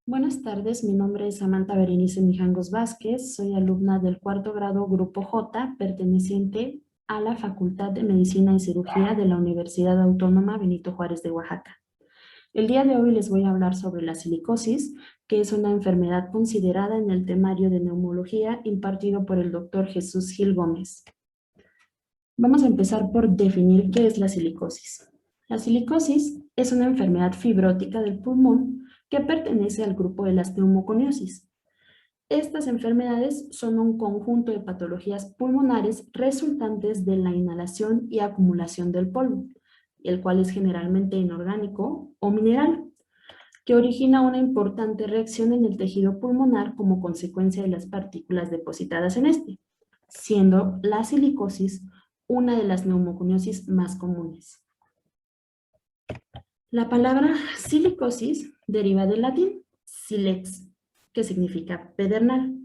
Buenas tardes, mi nombre es Samantha Berenice Mijangos Vázquez, soy alumna del cuarto grado Grupo J, perteneciente a la Facultad de Medicina y Cirugía de la Universidad Autónoma Benito Juárez de Oaxaca. El día de hoy les voy a hablar sobre la silicosis, que es una enfermedad considerada en el temario de neumología impartido por el doctor Jesús Gil Gómez. Vamos a empezar por definir qué es la silicosis. La silicosis es una enfermedad fibrótica del pulmón que pertenece al grupo de las neumoconiosis. Estas enfermedades son un conjunto de patologías pulmonares resultantes de la inhalación y acumulación del polvo, el cual es generalmente inorgánico o mineral, que origina una importante reacción en el tejido pulmonar como consecuencia de las partículas depositadas en este, siendo la silicosis una de las neumoconiosis más comunes. La palabra silicosis deriva del latín silex, que significa pedernal.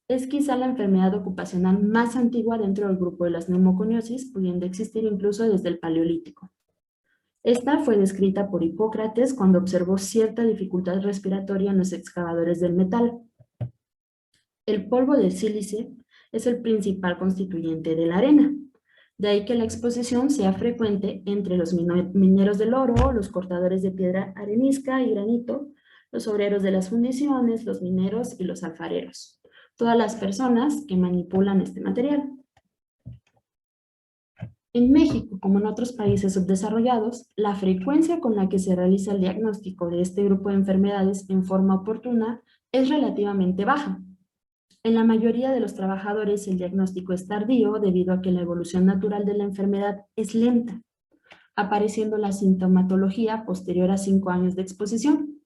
Es quizá la enfermedad ocupacional más antigua dentro del grupo de las neumoconiosis, pudiendo existir incluso desde el Paleolítico. Esta fue descrita por Hipócrates cuando observó cierta dificultad respiratoria en los excavadores del metal. El polvo de sílice es el principal constituyente de la arena. De ahí que la exposición sea frecuente entre los mineros del oro, los cortadores de piedra arenisca y granito, los obreros de las fundiciones, los mineros y los alfareros. Todas las personas que manipulan este material. En México, como en otros países subdesarrollados, la frecuencia con la que se realiza el diagnóstico de este grupo de enfermedades en forma oportuna es relativamente baja. En la mayoría de los trabajadores el diagnóstico es tardío debido a que la evolución natural de la enfermedad es lenta, apareciendo la sintomatología posterior a 5 años de exposición.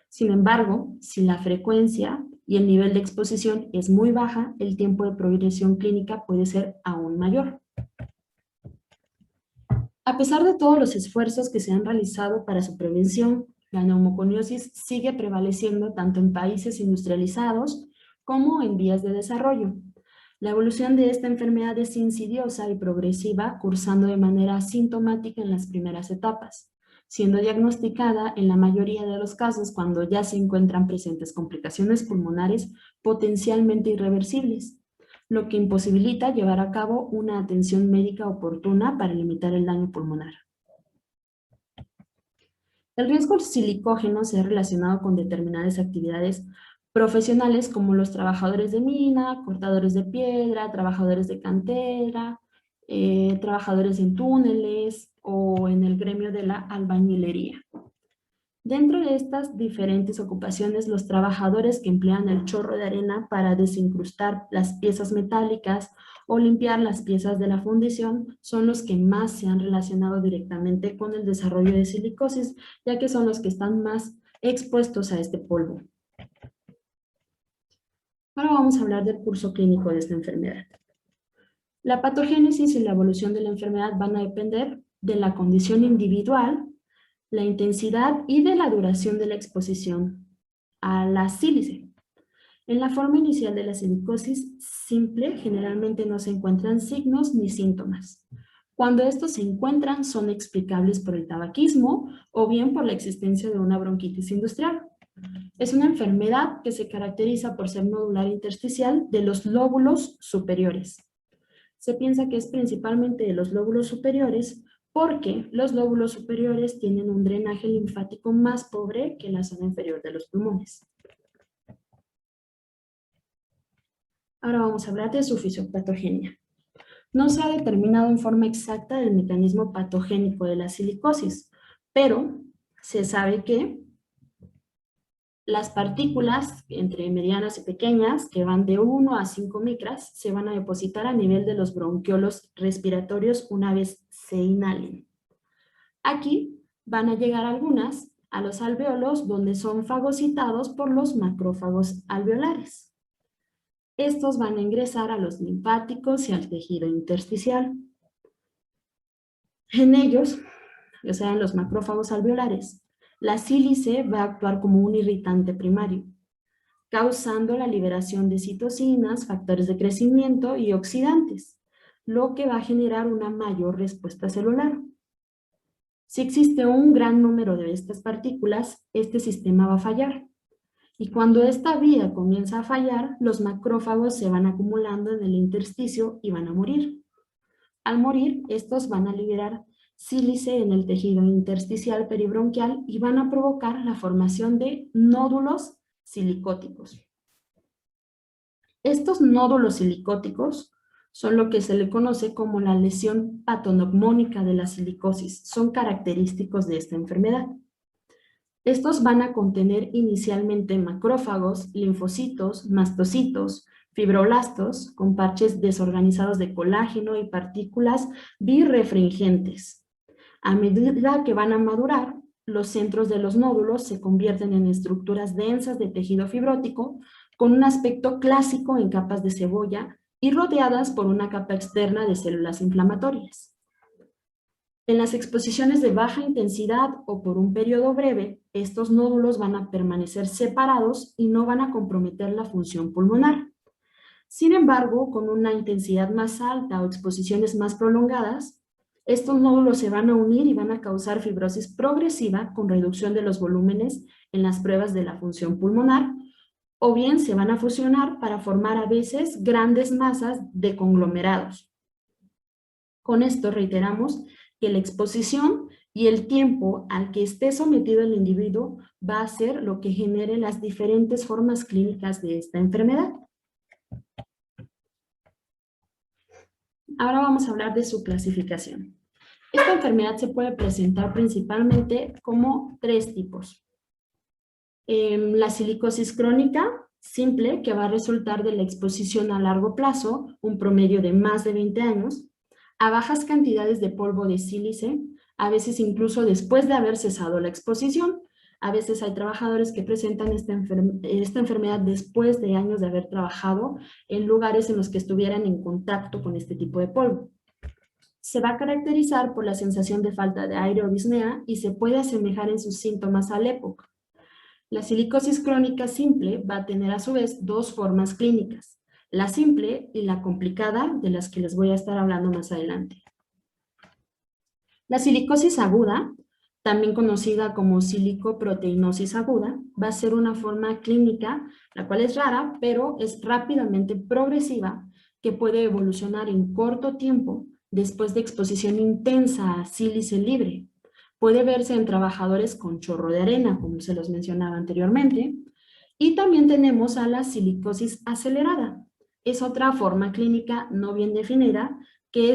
Sin embargo, si la frecuencia y el nivel de exposición es muy baja, el tiempo de progresión clínica puede ser aún mayor. A pesar de todos los esfuerzos que se han realizado para su prevención, la neumoconiosis sigue prevaleciendo tanto en países industrializados como en vías de desarrollo. La evolución de esta enfermedad es insidiosa y progresiva, cursando de manera asintomática en las primeras etapas, siendo diagnosticada en la mayoría de los casos cuando ya se encuentran presentes complicaciones pulmonares potencialmente irreversibles, lo que imposibilita llevar a cabo una atención médica oportuna para limitar el daño pulmonar. El riesgo silicógeno se ha relacionado con determinadas actividades profesionales como los trabajadores de mina, cortadores de piedra, trabajadores de cantera, trabajadores en túneles o en el gremio de la albañilería. Dentro de estas diferentes ocupaciones, los trabajadores que emplean el chorro de arena para desincrustar las piezas metálicas o limpiar las piezas de la fundición son los que más se han relacionado directamente con el desarrollo de silicosis, ya que son los que están más expuestos a este polvo. Ahora vamos a hablar del curso clínico de esta enfermedad. La patogénesis y la evolución de la enfermedad van a depender de la condición individual, la intensidad y de la duración de la exposición a la sílice. En la forma inicial de la silicosis simple, generalmente no se encuentran signos ni síntomas. Cuando estos se encuentran, son explicables por el tabaquismo o bien por la existencia de una bronquitis industrial. Es una enfermedad que se caracteriza por ser nodular intersticial de los lóbulos superiores. Se piensa que es principalmente de los lóbulos superiores porque los lóbulos superiores tienen un drenaje linfático más pobre que la zona inferior de los pulmones. Ahora vamos a hablar de su fisiopatogenia. No se ha determinado en forma exacta el mecanismo patogénico de la silicosis, pero se sabe que las partículas entre medianas y pequeñas, que van de 1 a 5 micras, se van a depositar a nivel de los bronquiolos respiratorios una vez se inhalen. Aquí van a llegar algunas a los alveolos donde son fagocitados por los macrófagos alveolares. Estos van a ingresar a los linfáticos y al tejido intersticial. En ellos, o sea, en los macrófagos alveolares, la sílice va a actuar como un irritante primario, causando la liberación de citocinas, factores de crecimiento y oxidantes, lo que va a generar una mayor respuesta celular. Si existe un gran número de estas partículas, este sistema va a fallar. Y cuando esta vía comienza a fallar, los macrófagos se van acumulando en el intersticio y van a morir. Al morir, estos van a liberar sílice en el tejido intersticial peribronquial y van a provocar la formación de nódulos silicóticos. Estos nódulos silicóticos son lo que se le conoce como la lesión patognomónica de la silicosis. Son característicos de esta enfermedad. Estos van a contener inicialmente macrófagos, linfocitos, mastocitos, fibroblastos, con parches desorganizados de colágeno y partículas birrefringentes. A medida que van a madurar, los centros de los nódulos se convierten en estructuras densas de tejido fibrótico con un aspecto clásico en capas de cebolla y rodeadas por una capa externa de células inflamatorias. En las exposiciones de baja intensidad o por un periodo breve, estos nódulos van a permanecer separados y no van a comprometer la función pulmonar. Sin embargo, con una intensidad más alta o exposiciones más prolongadas, estos nódulos se van a unir y van a causar fibrosis progresiva con reducción de los volúmenes en las pruebas de la función pulmonar, o bien se van a fusionar para formar a veces grandes masas de conglomerados. Con esto reiteramos que la exposición y el tiempo al que esté sometido el individuo va a ser lo que genere las diferentes formas clínicas de esta enfermedad. Ahora vamos a hablar de su clasificación. Esta enfermedad se puede presentar principalmente como 3 tipos. La silicosis crónica simple, que va a resultar de la exposición a largo plazo, un promedio de más de 20 años, a bajas cantidades de polvo de sílice, a veces incluso después de haber cesado la exposición. A veces hay trabajadores que presentan esta enfermedad después de años de haber trabajado en lugares en los que estuvieran en contacto con este tipo de polvo. Se va a caracterizar por la sensación de falta de aire o disnea y se puede asemejar en sus síntomas al EPOC. La silicosis crónica simple va a tener a su vez 2 formas clínicas, la simple y la complicada, de las que les voy a estar hablando más adelante. La silicosis aguda, también conocida como silicoproteinosis aguda, va a ser una forma clínica, la cual es rara, pero es rápidamente progresiva, que puede evolucionar en corto tiempo después de exposición intensa a sílice libre. Puede verse en trabajadores con chorro de arena, como se los mencionaba anteriormente. Y también tenemos a la silicosis acelerada. Es otra forma clínica no bien definida, que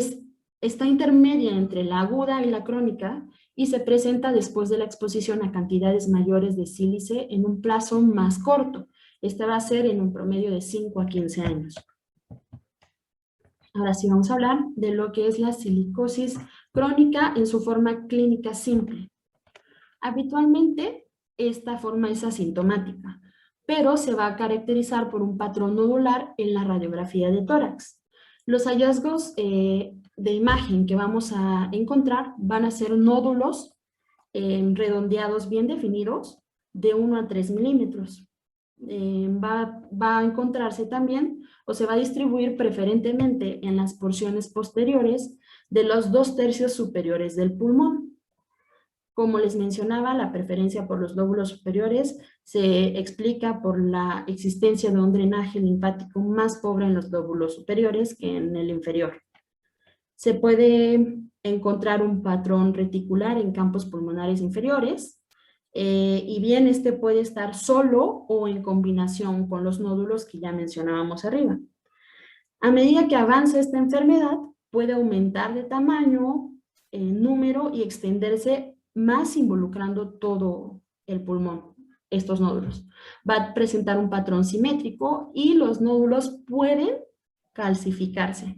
está intermedia entre la aguda y la crónica y se presenta después de la exposición a cantidades mayores de sílice en un plazo más corto. Esta va a ser en un promedio de 5 a 15 años. Ahora sí vamos a hablar de lo que es la silicosis crónica en su forma clínica simple. Habitualmente esta forma es asintomática, pero se va a caracterizar por un patrón nodular en la radiografía de tórax. Los hallazgos de imagen que vamos a encontrar van a ser nódulos redondeados bien definidos de 1 a 3 milímetros. Va a encontrarse también o se va a distribuir preferentemente en las porciones posteriores de los 2/3 superiores del pulmón. Como les mencionaba, la preferencia por los lóbulos superiores se explica por la existencia de un drenaje linfático más pobre en los lóbulos superiores que en el inferior. Se puede encontrar un patrón reticular en campos pulmonares inferiores, y bien este puede estar solo o en combinación con los nódulos que ya mencionábamos arriba. A medida que avanza esta enfermedad, puede aumentar de tamaño, número y extenderse más involucrando todo el pulmón, estos nódulos. Va a presentar un patrón simétrico y los nódulos pueden calcificarse.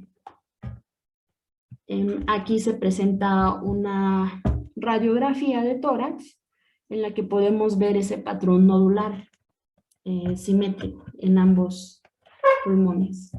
Aquí se presenta una radiografía de tórax en la que podemos ver ese patrón nodular simétrico en ambos pulmones.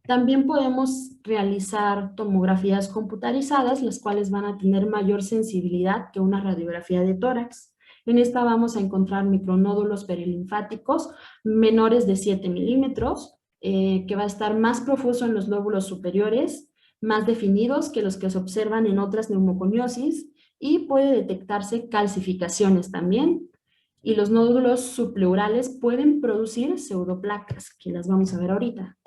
También podemos realizar tomografías computarizadas, las cuales van a tener mayor sensibilidad que una radiografía de tórax. En esta vamos a encontrar micronódulos perilinfáticos menores de 7 milímetros, que va a estar más profuso en los lóbulos superiores, más definidos que los que se observan en otras neumoconiosis, y puede detectarse calcificaciones también. Y los nódulos subpleurales pueden producir pseudoplacas, que las vamos a ver ahorita.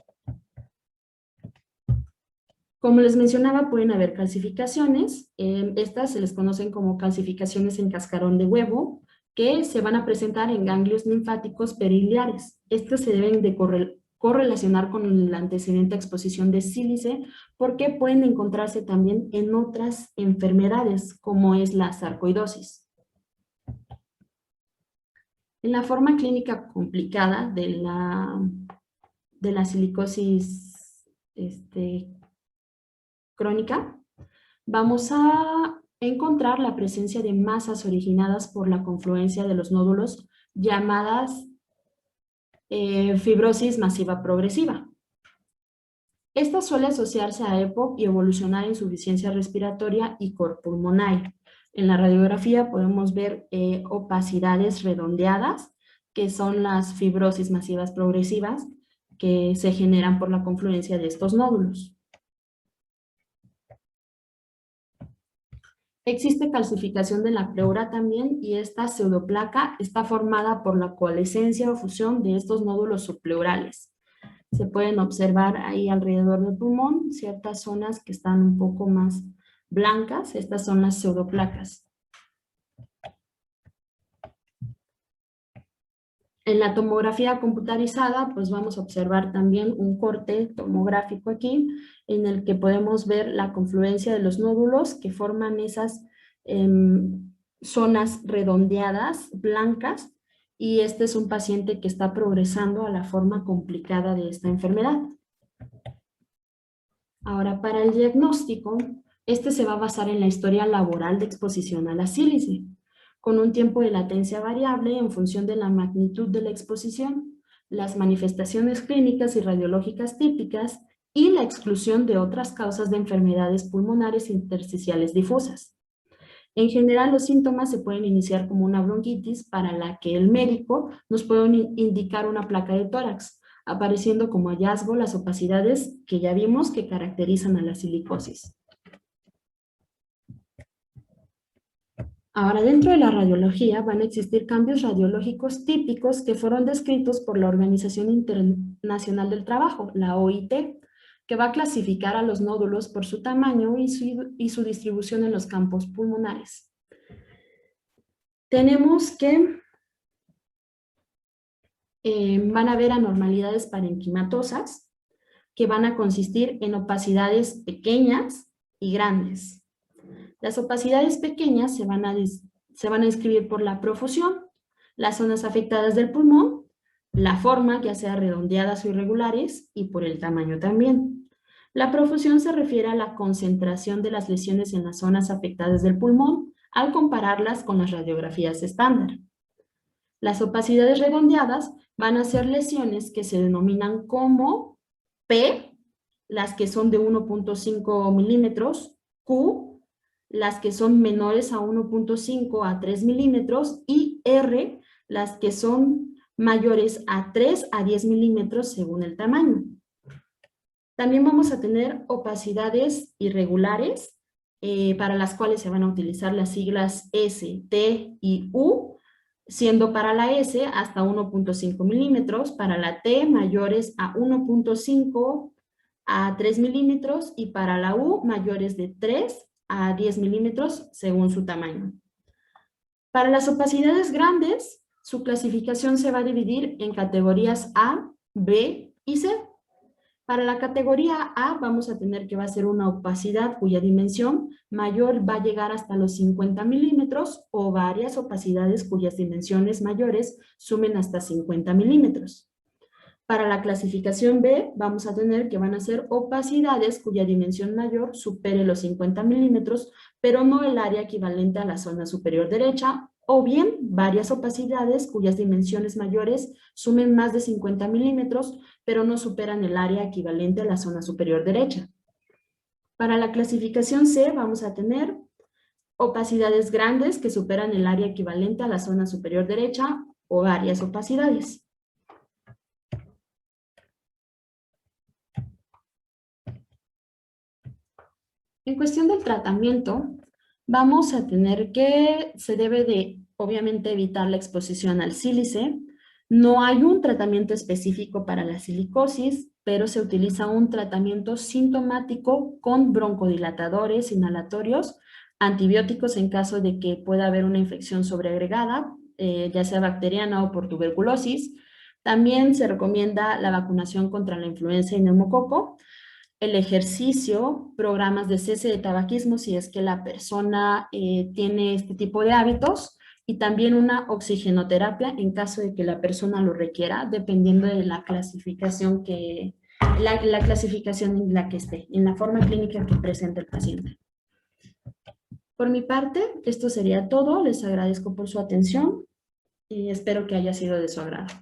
Como les mencionaba, pueden haber calcificaciones. Estas se les conocen como calcificaciones en cascarón de huevo, que se van a presentar en ganglios linfáticos periliares. Estos se deben de correlacionar con la antecedente exposición de sílice, porque pueden encontrarse también en otras enfermedades, como es la sarcoidosis. En la forma clínica complicada de la silicosis crónica, vamos a encontrar la presencia de masas originadas por la confluencia de los nódulos llamadas fibrosis masiva progresiva. Esta suele asociarse a EPOC y evolucionar en insuficiencia respiratoria y cor pulmonar. En la radiografía podemos ver opacidades redondeadas, que son las fibrosis masivas progresivas, que se generan por la confluencia de estos nódulos. Existe calcificación de la pleura también, y esta pseudoplaca está formada por la coalescencia o fusión de estos nódulos subpleurales. Se pueden observar ahí alrededor del pulmón ciertas zonas que están un poco más blancas. Estas son las pseudoplacas. En la tomografía computarizada, pues vamos a observar también un corte tomográfico aquí, en el que podemos ver la confluencia de los nódulos que forman esas zonas redondeadas, blancas, y este es un paciente que está progresando a la forma complicada de esta enfermedad. Ahora, para el diagnóstico, este se va a basar en la historia laboral de exposición a la sílice, con un tiempo de latencia variable en función de la magnitud de la exposición, las manifestaciones clínicas y radiológicas típicas y la exclusión de otras causas de enfermedades pulmonares intersticiales difusas. En general, los síntomas se pueden iniciar como una bronquitis, para la que el médico nos puede indicar una placa de tórax, apareciendo como hallazgo las opacidades que ya vimos que caracterizan a la silicosis. Ahora, dentro de la radiología van a existir cambios radiológicos típicos que fueron descritos por la Organización Internacional del Trabajo, la OIT, que va a clasificar a los nódulos por su tamaño y su distribución en los campos pulmonares. Tenemos que van a haber anormalidades parenquimatosas, que van a consistir en opacidades pequeñas y grandes. Las opacidades pequeñas se van a describir por la profusión, las zonas afectadas del pulmón, la forma, ya sea redondeadas o irregulares, y por el tamaño también. La profusión se refiere a la concentración de las lesiones en las zonas afectadas del pulmón al compararlas con las radiografías estándar. Las opacidades redondeadas van a ser lesiones que se denominan como P, las que son de 1.5 milímetros, Q, las que son menores a 1.5 a 3 milímetros, y R, las que son mayores a 3 a 10 milímetros según el tamaño. También vamos a tener opacidades irregulares, para las cuales se van a utilizar las siglas S, T y U, siendo para la S hasta 1.5 milímetros, para la T mayores a 1.5 a 3 milímetros, y para la U mayores de 3 a 10 milímetros según su tamaño. Para las opacidades grandes, su clasificación se va a dividir en categorías A, B y C. Para la categoría A vamos a tener que va a ser una opacidad cuya dimensión mayor va a llegar hasta los 50 milímetros, o varias opacidades cuyas dimensiones mayores sumen hasta 50 milímetros. Para la clasificación B vamos a tener que van a ser opacidades cuya dimensión mayor supere los 50 milímetros, pero no el área equivalente a la zona superior derecha, o bien varias opacidades cuyas dimensiones mayores sumen más de 50 milímetros, pero no superan el área equivalente a la zona superior derecha. Para la clasificación C vamos a tener opacidades grandes que superan el área equivalente a la zona superior derecha, o varias opacidades. En cuestión del tratamiento, vamos a tener que se debe de obviamente evitar la exposición al sílice. No hay un tratamiento específico para la silicosis, pero se utiliza un tratamiento sintomático con broncodilatadores inhalatorios, antibióticos en caso de que pueda haber una infección sobreagregada, ya sea bacteriana o por tuberculosis. También se recomienda la vacunación contra la influenza y neumococo, el ejercicio, programas de cese de tabaquismo si es que la persona tiene este tipo de hábitos, y también una oxigenoterapia en caso de que la persona lo requiera, dependiendo de la clasificación la clasificación en la que esté, en la forma clínica que presente el paciente. Por mi parte, esto sería todo. Les agradezco por su atención y espero que haya sido de su agrado.